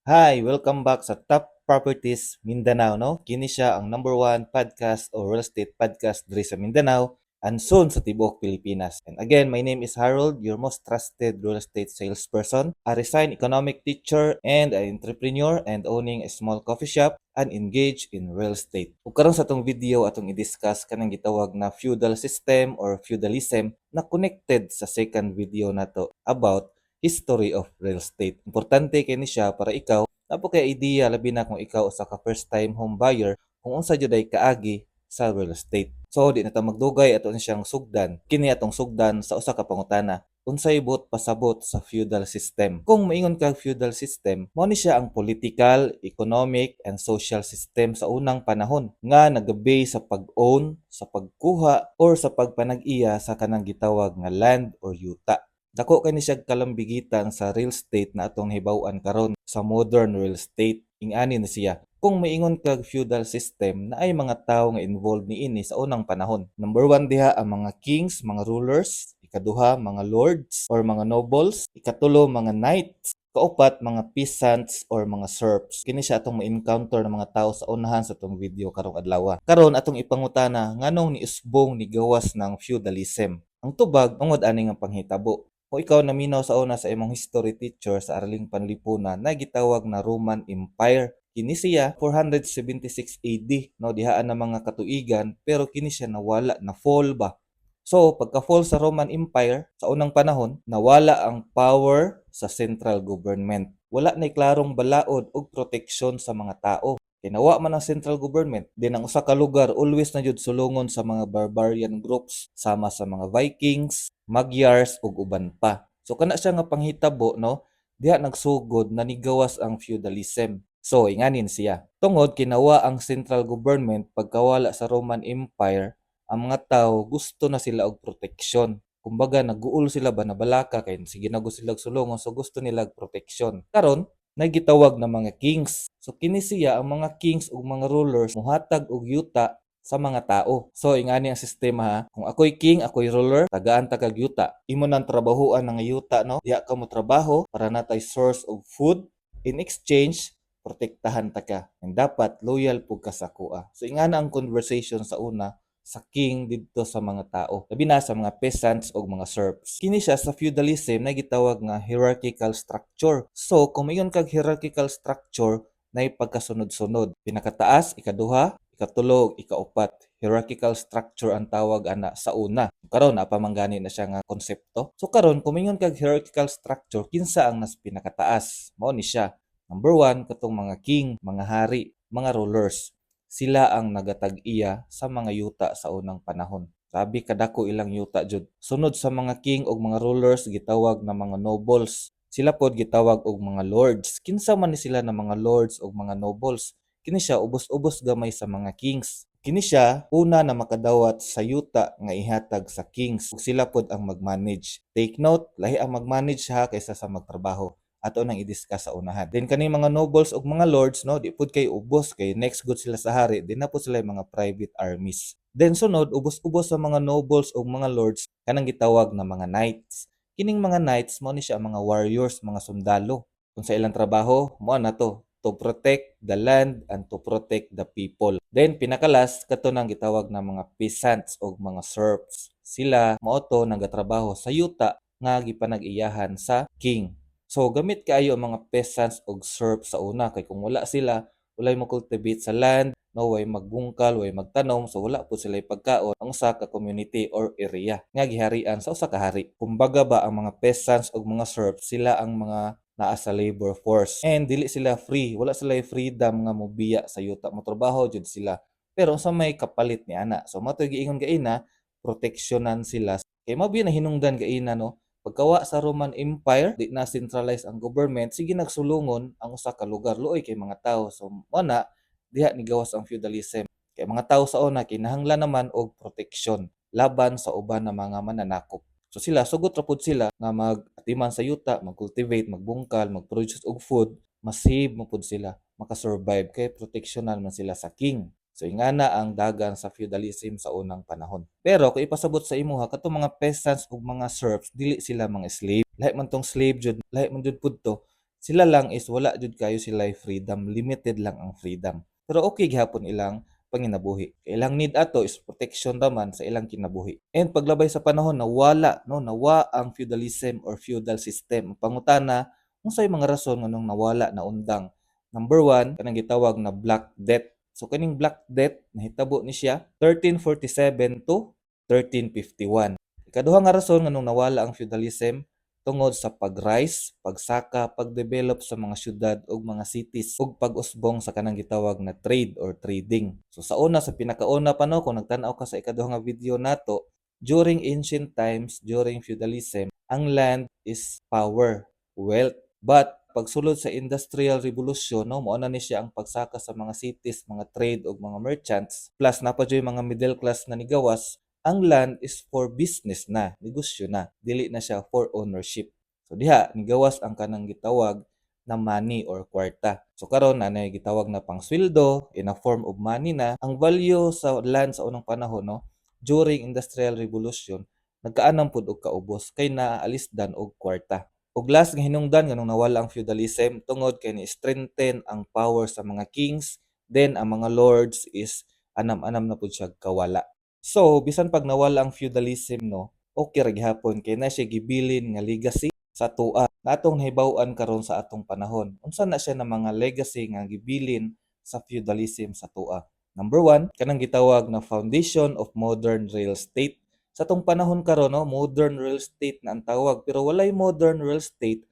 Hi, welcome back sa Top Properties Mindanao, no? Kini siya ang number one podcast o real estate podcast diri sa Mindanao and soon sa tibuok Pilipinas. And again, my name is Harold, your most trusted real estate salesperson, a resigned economic teacher and an entrepreneur and owning a small coffee shop and engaged in real estate. Ug karon sa atong video atong i-discuss kanang gitawag na feudal system or feudalism na connected sa second video nato about history of real estate. Importante kini siya para ikaw napo kay idea labi na kung ikaw usa ka first time home buyer kung unsa jud ay kaagi sa real estate. So di na ta magdugay ato ni siyang sugdan. Kini atong sugdan sa usa ka pangutana. Unsay bot pasabot sa feudal system? Kung maingon ka feudal system, mao ni siya ang political, economic, and social system sa unang panahon nga nagabase sa pag-own, sa pagkuha, or sa pagpanag-iya sa kanang gitawag nga land or yuta. Dako kani siya kalambigitan sa real estate na atong nahibaw-an karon sa modern real estate. Ingani na siya. Kung maingon kag feudal system na ay mga tawo nga involved niini sa unang panahon. Number one diha ang mga kings, mga rulers, ikaduha mga lords or mga nobles, ikatulo mga knights, kaupat mga peasants or mga serfs. Kini siya atong ma-encounter ng mga tao sa unahan sa atong video karong adlaw. Karon atong ipangutana nganong niusbong ni gawas ng feudalism. Ang tubag ungod ani nga panghitabo. Kung ikaw naminaw sa una sa imong history teacher sa Araling Panlipunan na gitawag na Roman Empire. Kini siya 476 AD, no, dihaan na mga katuigan, pero kini siya nawala, na fall ba. So, pagka-fall sa Roman Empire, sa unang panahon, nawala ang power sa central government. Wala na klarong balaod o proteksyon sa mga tao. Kinawa man ang central government, din ang usa ka lugar always na jud sulungon sa mga barbarian groups sama sa mga Vikings, Magyars ug uban pa. So kana siya nga panghitabo, no, diha nagsugod na nigawas ang feudalism. So inganin siya. Tungod kinawa ang central government pagkawala sa Roman Empire, ang mga tao gusto na sila og proteksyon. Kumbaga naguul sila ba na balaka kay sige na gusto sila sulungon so gusto nila og proteksyon. Karon nagitawag na mga kings. So kini siya ang mga kings ug mga rulers muhatag og yuta sa mga tao. So ingani ang sistema ha. Kung ako'y king, ako'y ruler, tagaan ta kag yuta. Imo nang trabahoan ng yuta, no? Diha ka mo trabaho para natay source of food. In exchange, protektahan ta ka. And dapat loyal pug ka sa kuha. So ingana ang conversation sa una sa king didto sa mga tao. Labi na sa mga peasants o mga serfs. Kini siya sa feudalism na gitawag nga hierarchical structure. So kung mayon kag hierarchical structure na pagkasunod-sunod. Pinakataas, ikaduha, ikatulo, ikaupat. Hierarchical structure ang tawag ana sa una. Karon napamanggani na siya nga konsepto. So karon kung mingon kag hierarchical structure, kinsa ang nas pinakataas? Mao ni siya. Number one, katong mga king, mga hari, mga rulers. Sila ang nagatag-iya sa mga yuta sa unang panahon. Sabi kadako ilang yuta jud. Sunod sa mga king ug mga rulers gitawag na mga nobles. Sila pod gitawag og mga lords. Kinsa man ni sila na mga lords ug mga nobles? Kini siya ubos-ubos gamay sa mga kings. Kini siya una na makadawat sa yuta nga ihatag sa kings ug sila pod ang mag-manage. Take note, lahi ang mag-manage ha kaysa sa magtrabaho. Ato nang i-discuss sa unahan. Then kaning mga nobles ug mga lords, no, di pud kay ubos kay next good sila sa hari, di na po sila yung mga private armies. Then sunod, ubos-ubos sa mga nobles ug mga lords kanang gitawag na mga knights. Kining mga knights mo ni siya mga warriors, mga sundalo. Kung sa ilang trabaho, mo na to protect the land and to protect the people. Then pinakalas kato nang gitawag na mga peasants ug mga serfs. Sila mao to nagatrabaho sa yuta nga gipanag-iyahan sa king. So gamit kaayo ang mga peasants ug serfs sa una kay kung wala sila, walay mo cultivate sa land, no, way magbungkal, way magtanom, so wala po sila pagkaon ang usa ka community or area nga giharian sa usa ka hari. Kumbaga ba ang mga peasants ug mga serfs sila ang mga naa sa labor force and dili sila free, wala sila freedom nga mobiya sa yuta, mo trabaho jud sila. Pero sa may kapalit ni ana, so mo giingon gaina, proteksyonan sila kay mabiya na hinungdan gaina, no. Pagkawa sa Roman Empire, di na centralize ang government, sige nagsulungon ang usa ka lugar luoy kay mga tao. So mo na diha ni gawas ang feudalism. Kay mga tao sa una kinahanglan naman og proteksyon laban sa uban na mga mananakop. So sila sugot ra pud sila nga mag-atiman sa yuta, mag-cultivate, magbungkal, mag-produce og food, masave mo pud sila, makasurvive kay proteksyonan man sila sa king. So ingana ang dagan sa feudalism sa unang panahon. Pero kung ipasabot sa imuha katong mga peasants ug mga serfs dili sila mga slave. Lahi man tong slave jud, lahi man jud pud to. sila lang is wala jud kayo sila freedom, limited lang ang freedom. Pero okay gihapon ilang panginabuhi. Ilang need ato is protection raman sa ilang kinabuhi. And paglabay sa panahon nawala no, nawa ang feudalism or feudal system. Ang pangutana, unsay mga rason nganong nawala na undang? Number one, kanang gitawag na Black Death. So kaning Black Death nahitabo ni siya 1347 to 1351. Ikaduha nga rason nganong nawala ang feudalism tungod sa pag-rise, pagsaka, pag-develop sa mga syudad ug mga cities ug pag-usbong sa kanang gitawag na trade or trading. So sa una, sa pinakauna pa no, kung nagtan-aw ka sa ikaduha nga video nato, during ancient times, during feudalism, ang land is power, wealth. But pagsulod sa industrial revolution, no, mao na ni siya ang pagsaka sa mga cities, mga trade ug mga merchants, plus napadyoy mga middle class na nigawas, ang land is for business na, negosyo na, dili na siya for ownership. So diha nigawas ang kanang gitawag na money or kwarta. So karon na gitawag na pangsweldo in a form of money na. Ang value sa land sa unang panahon no, during industrial revolution nagkaanam pud og kaubos kay naalisdan og kwarta. Ug last nga hinungdan nganong nawala ang feudalism tungod kay ni-strengthen ang power sa mga kings, then ang mga lords is anam-anam na pud siya kawala. So, bisan pag nawala ang feudalism no, okay ra gihapon kay na siya gibilin nga legacy sa tua na atong nahibaw-an karon sa atong panahon. Unsa na siya na mga legacy nga gibilin sa feudalism sa tua? Number one, kanang gitawag na foundation of modern real estate. Sa atong panahon karon no, modern real estate na ang tawag pero walay modern real estate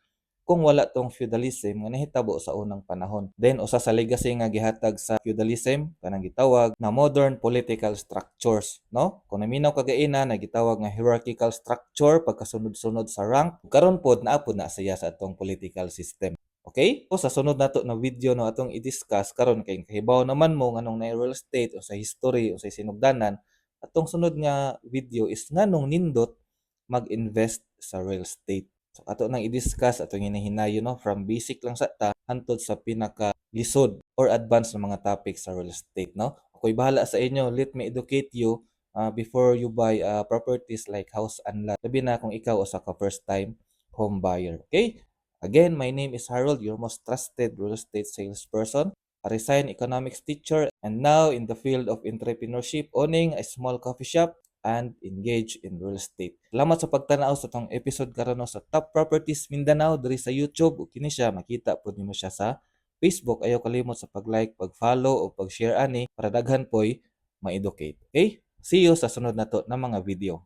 kung wala tong feudalism nga nahitabo sa unang panahon. Then usa sa legacy nga gihatag sa feudalism kanang gitawag na modern political structures, no? Kung naminaw kagaina na gitawag nga hierarchical structure pagkasunod-sunod sa rank, karon pod naapod na siya sa atong political system. Okay? So sa sunod nato na video no atong i-discuss karon kay kahibaw naman mo nganong na real estate o sa history o sa sinugdanan, atong sunod nga video is nganong nindot mag-invest sa real estate. So ato nang i-discuss atong hinahinayo no from basic lang sa ta hantod sa pinaka lisod or advanced na mga topics sa real estate no. Ako'y bahala sa inyo. Let me educate you before you buy properties like house and lot. Labi na kung ikaw usa ka first time home buyer. Okay? Again, my name is Harold, your most trusted real estate salesperson, a resigned economics teacher, and now in the field of entrepreneurship, owning a small coffee shop and engage in real estate. Salamat sa pagtanaw sa tong episode karon sa Top Properties Mindanao diri sa YouTube. Ug kini siya makita pud nimo siya sa Facebook. Ayaw kalimot sa pag-like, pag-follow o pag-share ani para daghan po'y ma-educate. Okay? See you sa sunod nato na mga video.